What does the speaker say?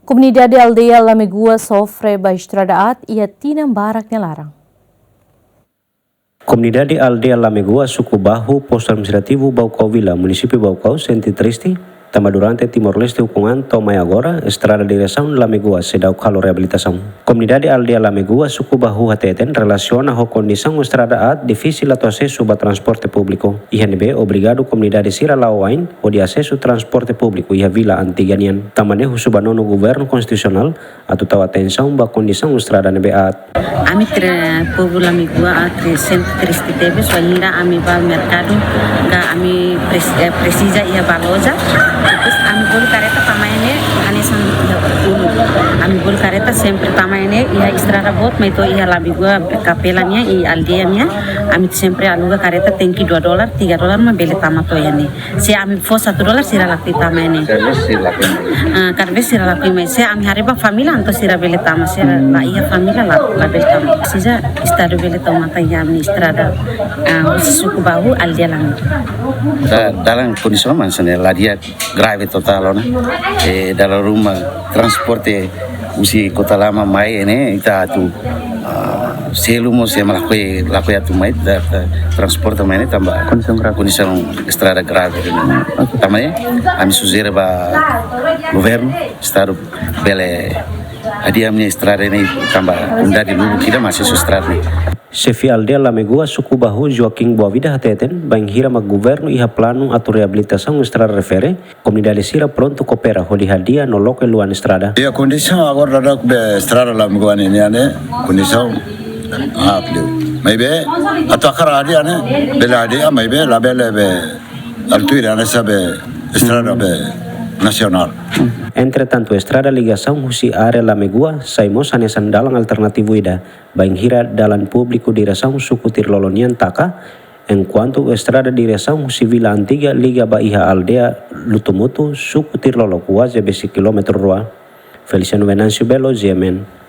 Comunidade de Aldeia Lamegua sofre ba estrada ia tinam barak larang. Comunidade Aldeia Lamegua, suku Bahu, posto administrativo Baucau Vila, município Baucau, sente triste. Tama durante Timor-Leste hukuman tomai agora, estrada direção Lamegua, sedau kalau reabilitação. Comunidade Aldeia Lamegua, suku Bahu Hateten, relaciona ho condição estrada difícil atau acesso a transporte público. INB obrigado comunidade Sira Lauain o de acesso transporte público e a vila antiganian. Tamane subanono governo constitucional atau tahu atenção ba condição estrada NBA. Ami povo Lamegua sempre triste teve, só ainda ami va ao mercado, ami precisa ir a loja. Terus ami bol kareta pamainnya anisan dulu. Ami bol kareta sempre pamainnya ia estrada bot, mas itu ia Lamegua kapelanya i aldeanya. Ami sempre aluga kareta tengki $2, $3 mah beli tama to yani. Se ami fo $1 sira lakti tama ini. Karena sira lakti mas se ami hariba família anto sira beli tama sira la ia família la beli tama. Sisa estado beli tama tanya ami estrada suku Bahu aldeia Lamegua. Dalam kondisi mana sebenarnya dia grave total, dalam rumah transporte usi kota lama mai ini kita tu selumo se melakukan atu mai transporte mai ini tambah kondisi estrada grave tamanya kami suzera ba governo estado bele hadiahnya estrada ini tambah unda di lubu kita masih estrada ini. Chefe Aldeia Lamegua, suku Bahu Joaquim Boavida Hateten, banghira mag governo iha plano atau reabilitação estrada refere, comunidade Sira pronto coopera hodi hadia no local luan estrada. Ya kondisi agora ada be estrada Lamegua ini ane kondisi aplu. Maybe atau akar hadia ane bela hadia maybe label be altura ane sabe estrada be nasional. Entretanto, estrada ligação husi area Lamegua, saimos anesan dalang alternativo ida, banghira dalan público direção suku Tirlolonian taka, enquanto estrada direção husi Vila Antiga liga ba iha aldea Lutomutu suku Tirlolo kuaze besi kilometro rua. Feliciano Venancio Belo, GMN.